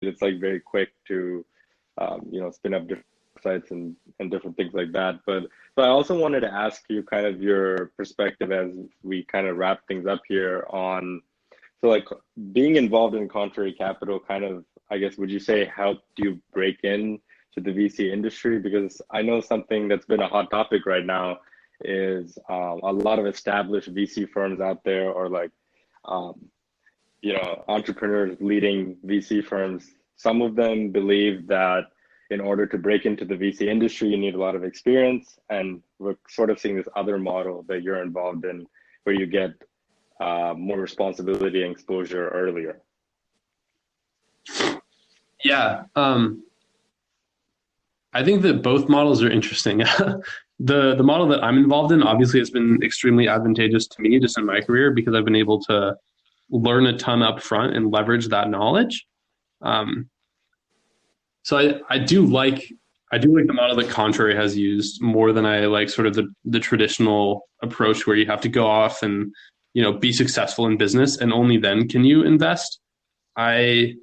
it's like very quick to spin up different sites and different things like that. But so I also wanted to ask you kind of your perspective as we kind of wrap things up here on so like being involved in Contrary Capital kind of, I guess, would you say helped you break in to the VC industry? Because I know something that's been a hot topic right now is a lot of established VC firms out there or like um, entrepreneurs leading VC firms. Some of them believe that in order to break into the VC industry, you need a lot of experience. And we're sort of seeing this other model that you're involved in where you get more responsibility and exposure earlier. Yeah. I think that both models are interesting. The model that I'm involved in obviously has been extremely advantageous to me just in my career because I've been able to learn a ton up front and leverage that knowledge. Um, so I do like the model that Contrary has used more than I like sort of the traditional approach where you have to go off and be successful in business and only then can you invest. I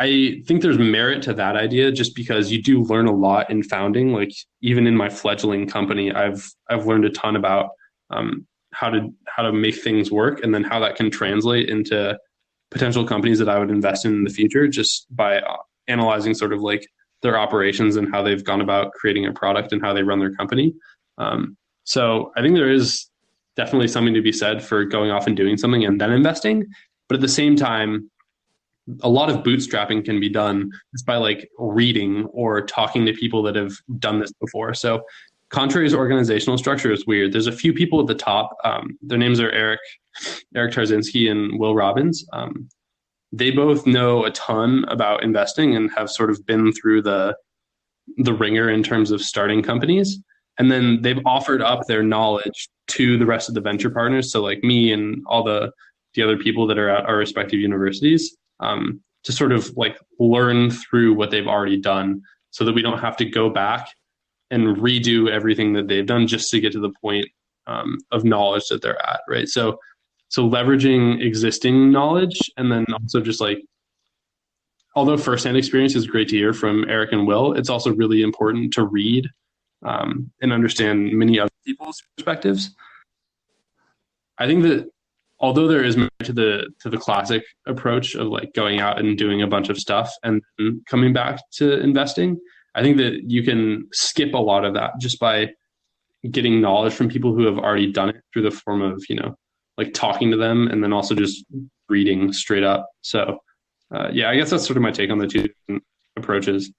I think there's merit to that idea just because you do learn a lot in founding. Like even in my fledgling company, I've learned a ton about how to make things work, and then how that can translate into potential companies that I would invest in the future, just by analyzing sort of like their operations and how they've gone about creating a product and how they run their company. So I think there is definitely something to be said for going off and doing something and then investing. But at the same time, a lot of bootstrapping can be done just by like reading or talking to people that have done this before. So Contrary's organizational structure is weird. There's a few people at the top. Their names are Eric Tarzinski and Will Robbins. They both know a ton about investing and have sort of been through the ringer in terms of starting companies. And then they've offered up their knowledge to the rest of the venture partners. So like me and all the other people that are at our respective universities, to sort of like learn through what they've already done so that we don't have to go back and redo everything that they've done just to get to the point of knowledge that they're at, right? So leveraging existing knowledge, and then also just like, although firsthand experience is great to hear from Eric and Will, it's also really important to read and understand many other people's perspectives. I think that although there is merit to the classic approach of like going out and doing a bunch of stuff and then coming back to investing, I think that you can skip a lot of that just by getting knowledge from people who have already done it through the form of, like talking to them, and then also just reading straight up. So yeah, I guess that's sort of my take on the two different approaches.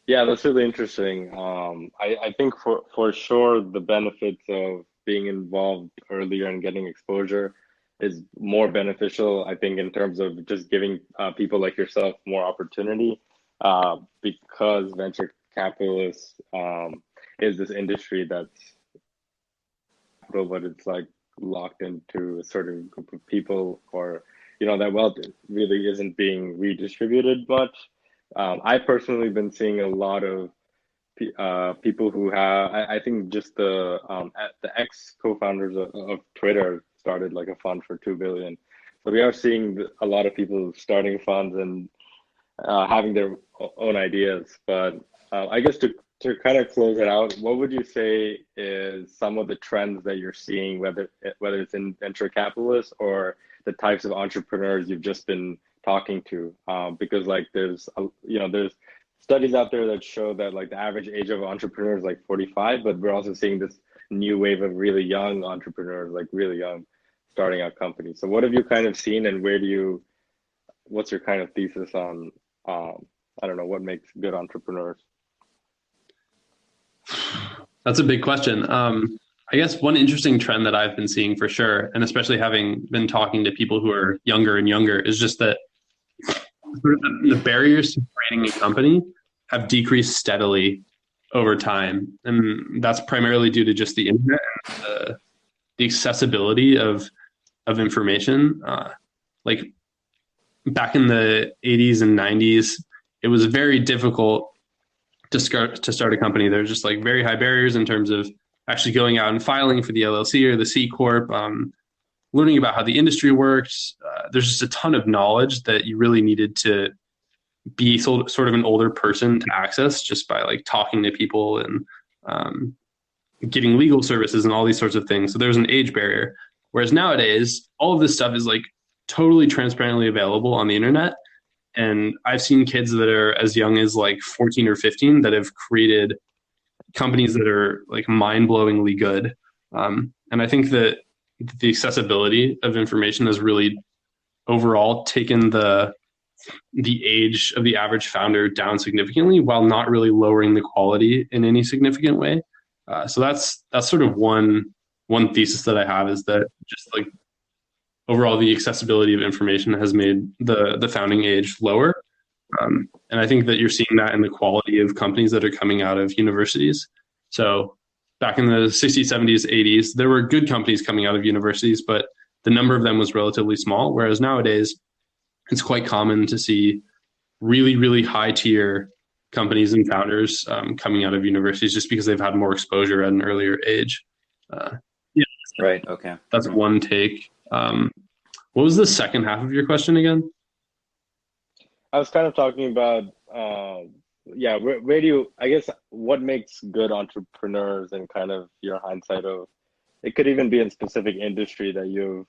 Yeah, that's really interesting. I think for sure the benefits of being involved earlier and getting exposure is more beneficial, I think, in terms of just giving people like yourself more opportunity because venture capitalists is this industry that's, but it's like locked into a certain group of people, or that wealth really isn't being redistributed much. I personally been seeing a lot of people who have, I think just the ex co-founders of Twitter started like a fund for 2 billion. So we are seeing a lot of people starting funds and having their own ideas. But I guess to kind of close it out, what would you say is some of the trends that you're seeing, whether it's in venture capitalists or the types of entrepreneurs you've just been talking to? Because like there's studies out there that show that like the average age of entrepreneurs is like 45, but we're also seeing this new wave of really young entrepreneurs, like really young, starting out companies. So what have you kind of seen, and what's your kind of thesis on, I don't know, what makes good entrepreneurs? That's a big question. I guess one interesting trend that I've been seeing for sure, and especially having been talking to people who are younger and younger, is just that sort of the barriers to creating a company have decreased steadily over time. And that's primarily due to just the internet and the accessibility of information. Like back in the 80s and 90s, it was very difficult to start a company. There's just like very high barriers in terms of actually going out and filing for the LLC or the C Corp. learning about how the industry works. There's just a ton of knowledge that you really needed to be sort of an older person to access just by like talking to people and getting legal services and all these sorts of things. So there's an age barrier. Whereas nowadays, all of this stuff is like totally transparently available on the internet. And I've seen kids that are as young as like 14 or 15 that have created companies that are like mind-blowingly good. And I think that the accessibility of information has really overall taken the age of the average founder down significantly while not really lowering the quality in any significant way. So that's sort of one thesis that I have, is that just like overall the accessibility of information has made the founding age lower. And I think that you're seeing that in the quality of companies that are coming out of universities. So back in the 60s, 70s, 80s, there were good companies coming out of universities, but the number of them was relatively small. Whereas nowadays, it's quite common to see really, really high tier companies and founders coming out of universities just because they've had more exposure at an earlier age. Yeah, right. Okay. That's one take. What was the second half of your question again? I was kind of talking about, where do you, I guess, what makes good entrepreneurs and kind of your hindsight of, it could even be in specific industry that you've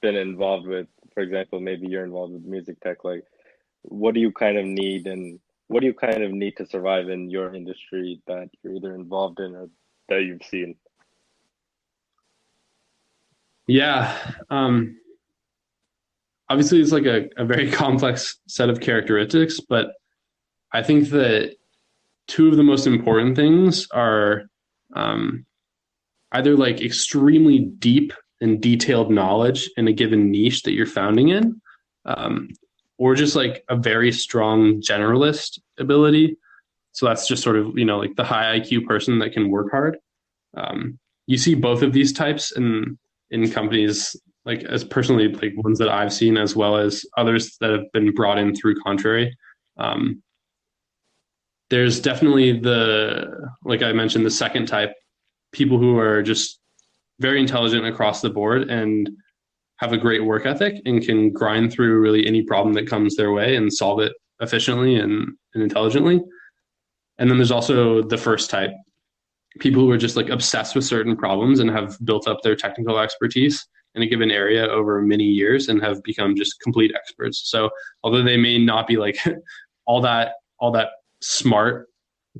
been involved with. For example, maybe you're involved with music tech. Like, what do you kind of need, and what do you kind of need to survive in your industry that you're either involved in or that you've seen? Yeah. Obviously, it's like a very complex set of characteristics, but I think that two of the most important things are either like extremely deep and detailed knowledge in a given niche that you're founding in, or just like a very strong generalist ability. So that's just sort of, like the high IQ person that can work hard. You see both of these types in companies, like as personally, like ones that I've seen, as well as others that have been brought in through Contrary. There's definitely like I mentioned, the second type, people who are just very intelligent across the board and have a great work ethic and can grind through really any problem that comes their way and solve it efficiently and intelligently. And then there's also the first type, people who are just like obsessed with certain problems and have built up their technical expertise in a given area over many years and have become just complete experts. So although they may not be like all that smart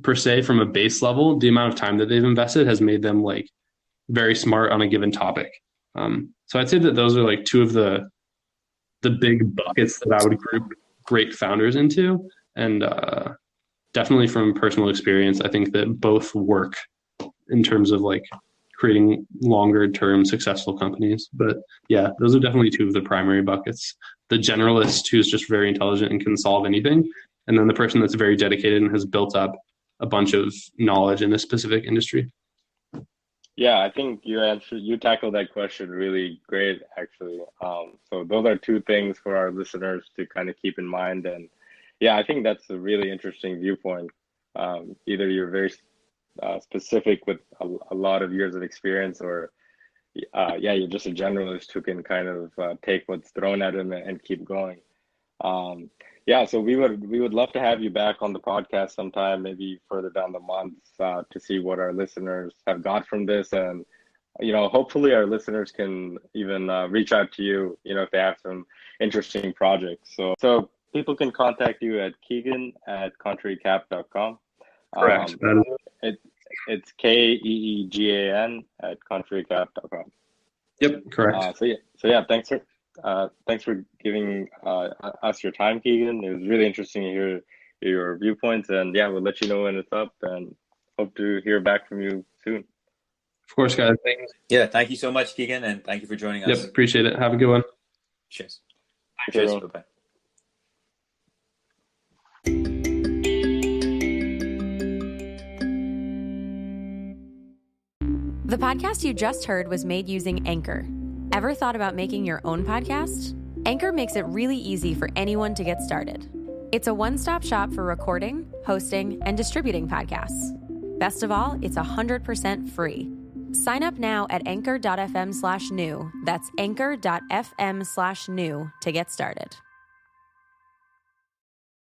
per se from a base level, the amount of time that they've invested has made them like very smart on a given topic. So I'd say that those are like two of the big buckets that I would group great founders into. And definitely from personal experience, I think that both work in terms of like creating longer term successful companies. But yeah, those are definitely two of the primary buckets. The generalist who's just very intelligent and can solve anything. And then the person that's very dedicated and has built up a bunch of knowledge in a specific industry. Yeah, I think you tackled that question really great, actually. So those are two things for our listeners to kind of keep in mind. And yeah, I think that's a really interesting viewpoint. Either you're very specific with a lot of years of experience, or you're just a generalist who can kind of take what's thrown at him and keep going. So we would love to have you back on the podcast sometime, maybe further down the month, to see what our listeners have got from this. And, hopefully our listeners can even reach out to you, if they have some interesting projects. So people can contact you at Keegan@contrarycap.com. Correct. It's KEEGAN @contrarycap.com. Yep, correct. Thanks for giving us your time, Keegan. It was really interesting to hear your viewpoints, and we'll let you know when it's up, and hope to hear back from you soon. Of course, guys. Thanks. Yeah, thank you so much, Keegan, and thank you for joining us. Yep, appreciate it. Have a good one. Cheers. Cheers. Bye-bye. The podcast you just heard was made using Anchor. Ever thought about making your own podcast? Anchor makes it really easy for anyone to get started. It's a one-stop shop for recording, hosting, and distributing podcasts. Best of all, it's 100% free. Sign up now at anchor.fm/new. That's anchor.fm/new to get started.